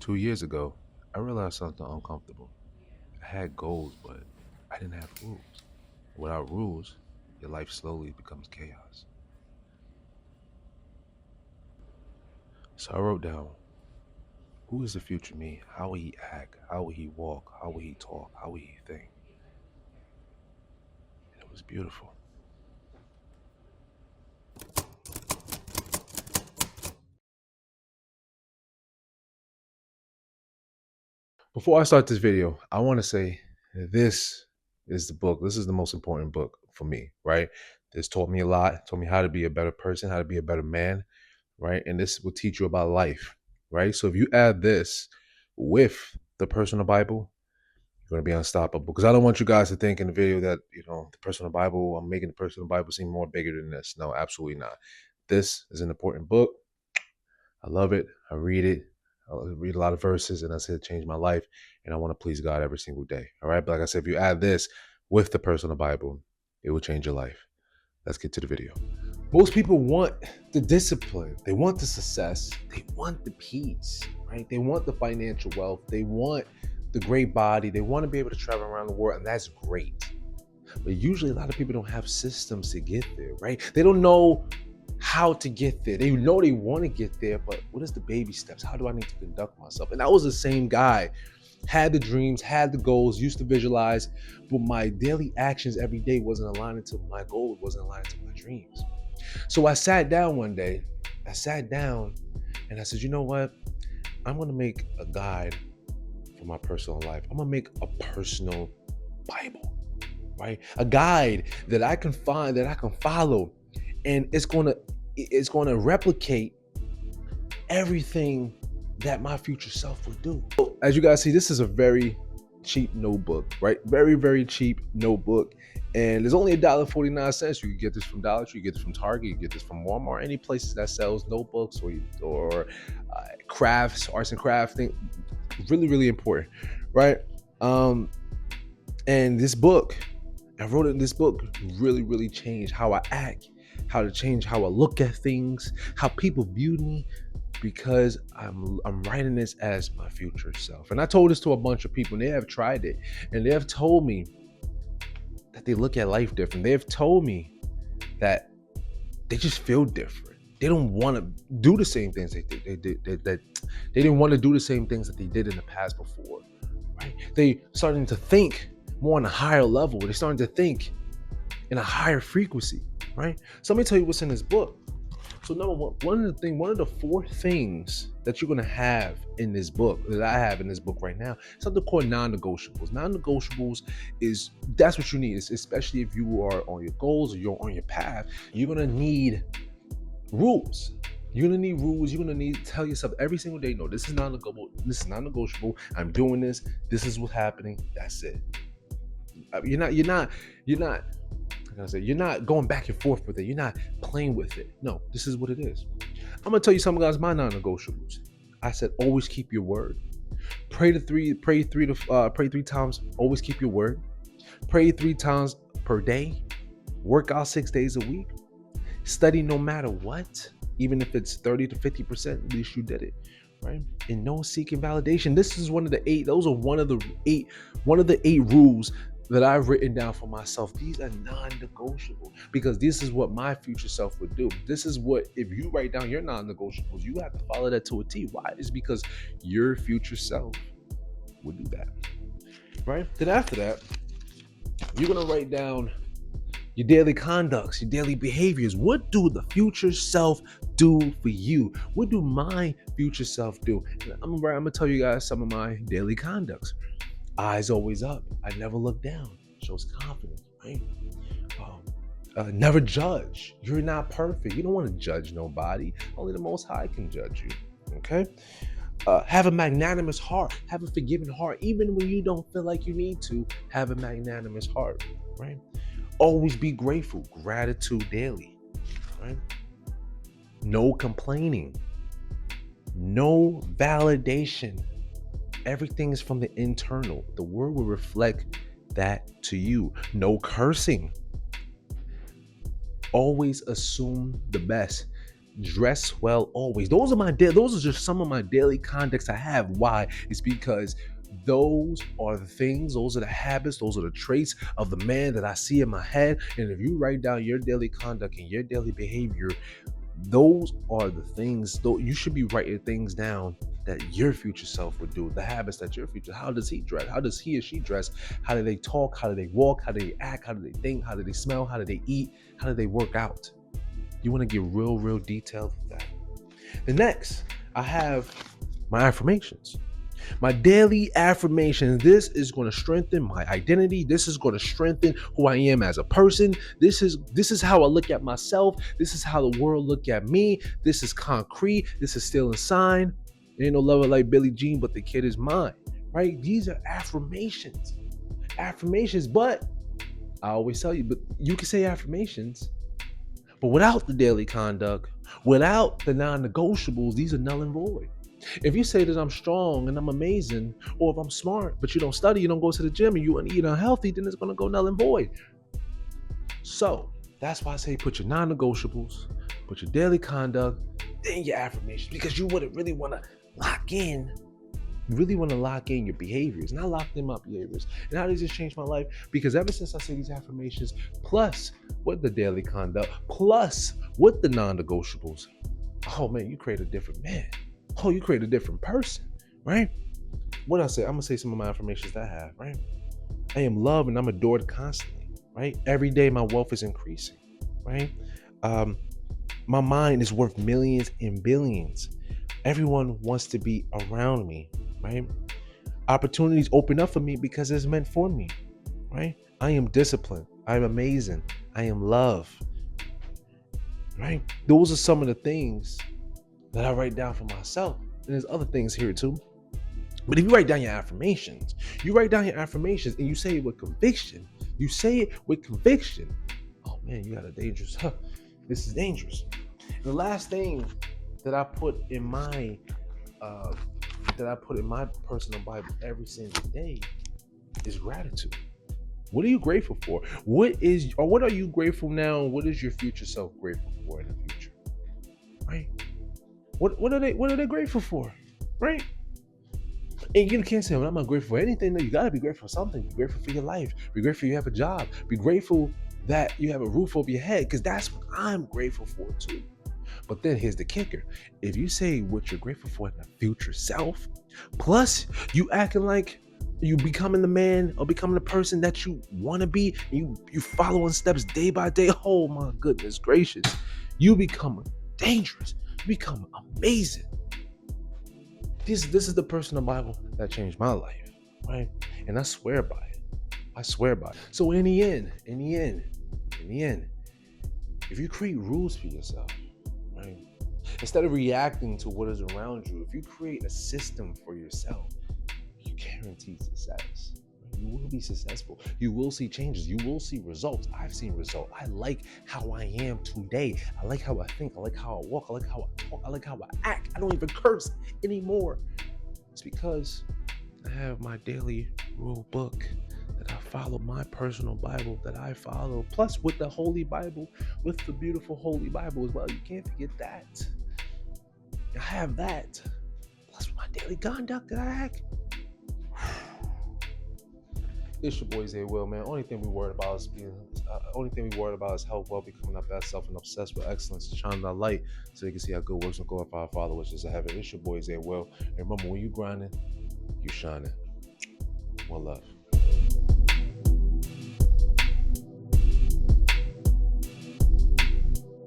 2 years ago, I realized something uncomfortable. I had goals, but I didn't have rules. Without rules, your life slowly becomes chaos. So I wrote down, who is the future me? How will he act? How will he walk? How will he talk? How will he think? And it was beautiful. Before I start this video, I want to say this is the book. This is the most important book for me, right? This taught me a lot, taught me how to be a better person, how to be a better man, right? And this will teach you about life, right? So if you add this with the personal Bible, you're going to be unstoppable. Because I don't want you guys to think in the video that, the personal Bible, I'm making the personal Bible seem more bigger than this. No, absolutely not. This is an important book. I love it. I read it. I read a lot of verses, and I said it changed my life. And I want to please God every single day. All right. But like I said, if you add this with the personal Bible, it will change your life. Let's get to the video. Most people want the discipline, they want the success, they want the peace, right? They want the financial wealth, they want the great body, they want to be able to travel around the world, and that's great. But usually a lot of people don't have systems to get there, right? They don't know how to get there. They know they want to get there, but what is the baby steps? How do I need to conduct myself? And I was the same guy, had the dreams, had the goals, used to visualize, but my daily actions every day wasn't aligning to my goals, wasn't aligning to my dreams. So I sat down one day, and I said, you know what? I'm going to make a guide for my personal life. I'm going to make a personal Bible, right? A guide that I can find, that I can follow. And it's going to replicate everything that my future self would do. So, as you guys see, this is a very cheap notebook, right? Very, very cheap notebook. And there's only $1.49. You can get this from Dollar Tree, you get this from Target, you get this from Walmart, any places that sells notebooks or crafts, arts and crafts thing. Really, really important, right? And this book, I wrote it in this book, really, really changed how I act, how to change how I look at things, how people view me, because I'm writing this as my future self. And I told this to a bunch of people, and they have tried it, and they have told me that they look at life different. They have told me that they just feel different. They don't want to do the same things they didn't want to do the same things that they did in the past before. Right? They starting to think more on a higher level. They're starting to think in a higher frequency. Right? So let me tell you what's in this book. So number one of the four things that you're gonna have in this book, that I have in this book right now, something called non-negotiables. Non-negotiables that's what you need, especially if you are on your goals or you're on your path. You're gonna need rules. You're gonna need rules. You're gonna need to tell yourself every single day, no, this is non-negotiable. This is non-negotiable. I'm doing this. This is what's happening. That's it. You're not. You're not going back and forth with it.'re not playing with it. No, this is what it is. I'm gonna tell you some guys my non-negotiables. I said always keep your word. Pray three times. Always keep your word. Pray 3 times per day. Work out 6 days a week. Study no matter what, even if it's 30 to 50%. At least you did it, right? And no seeking validation. This is one of the 8. Those are one of the eight rules that I've written down for myself. These are non-negotiable because this is what my future self would do. This is what, if you write down your non-negotiables, you have to follow that to a T. Why? It's because your future self would do that, right? Then after that, you're going to write down your daily conducts, your daily behaviors. What do the future self do for you? What do my future self do? And I'm going to tell you guys some of my daily conducts. Eyes always up. I never look down. Shows confidence, right? Never judge. You're not perfect. You don't want to judge nobody. Only the Most High can judge you. Okay? Have a magnanimous heart. Have a forgiving heart. Even when you don't feel like you need to, have a magnanimous heart, right? Always be grateful. Gratitude daily, right? No complaining. No validation. Everything is from the internal. The word will reflect that to you. No cursing. Always assume the best. Dress well always. Those are just some of my daily conducts I have. Why? It's because those are the things, those are the habits, those are the traits of the man that I see in my head. And if you write down your daily conduct and your daily behavior, those are the things, though you should be writing things down that your future self would do. The habits that your future, how does he dress? How does he or she dress? How do they talk? How do they walk? How do they act? How do they think? How do they smell? How do they eat? How do they work out? You want to get real detailed with that. The next, I have my affirmations. My daily affirmations. This is going to strengthen my identity. This is going to strengthen who I am as a person. This is how I look at myself. This is how the world look at me. This is concrete. This is still a sign. There ain't no lover like Billie Jean, but the kid is mine. Right? These are affirmations. Affirmations, but I always tell you, but you can say affirmations, but without the daily conduct, without the non-negotiables, these are null and void. If you say that I'm strong and I'm amazing, or if I'm smart, but you don't study, you don't go to the gym, and you eat unhealthy, then it's going to go null and void. So that's why I say put your non-negotiables, put your daily conduct, then your affirmations, because you wouldn't really want to lock in. You really want to lock in your behaviors, not lock in my behaviors. And how does this change my life? Because ever since I say these affirmations, plus with the daily conduct, plus with the non-negotiables, oh man, you create a different man. Oh, you create a different person, right? What I say, I'm gonna say some of my affirmations that I have, right? I am loved and I'm adored constantly, right? Every day my wealth is increasing, right? My mind is worth millions and billions. Everyone wants to be around me, right? Opportunities open up for me because it's meant for me, right? I am disciplined. I am amazing. I am loved, right? Those are some of the things that I write down for myself. And there's other things here too. But if you write down your affirmations, and you say it with conviction, oh man, you got a dangerous, this is dangerous. The last thing that I put in my personal Bible every single day is gratitude. What are you grateful for? What are you grateful now? What is your future self grateful for in the future? Right? What are they grateful for? Right? And you can't say, well, I'm not grateful for anything. No, you gotta be grateful for something. Be grateful for your life. Be grateful you have a job. Be grateful that you have a roof over your head, because that's what I'm grateful for too. But then here's the kicker. If you say what you're grateful for in the future self, plus you acting like you becoming the man or becoming the person that you want to be, and you following steps day by day, oh my goodness gracious, you become dangerous. You become amazing. This is the personal Bible that changed my life, right? And I swear by it. So in the end, if you create rules for yourself, right? Instead of reacting to what is around you, if you create a system for yourself, you guarantee success. You will be successful. You will see changes. You will see results. I've seen results. I like how I am today. I like how I think. I like how I walk. I like how I talk. I like how I act. I don't even curse anymore. It's because I have my daily rule book that I follow, my personal Bible that I follow, plus with the Holy Bible, with the beautiful Holy Bible as well. You can't forget that. I have that. Plus with my daily conduct that I act. It's your boy Zay Will, man. Only thing we worried about is health, well, becoming our best self, and obsessed with excellence, shining our light so they can see how good works and glorify our Father, which is in heaven. It's your boy Zay Will. And remember, when you grinding, you shining. One love.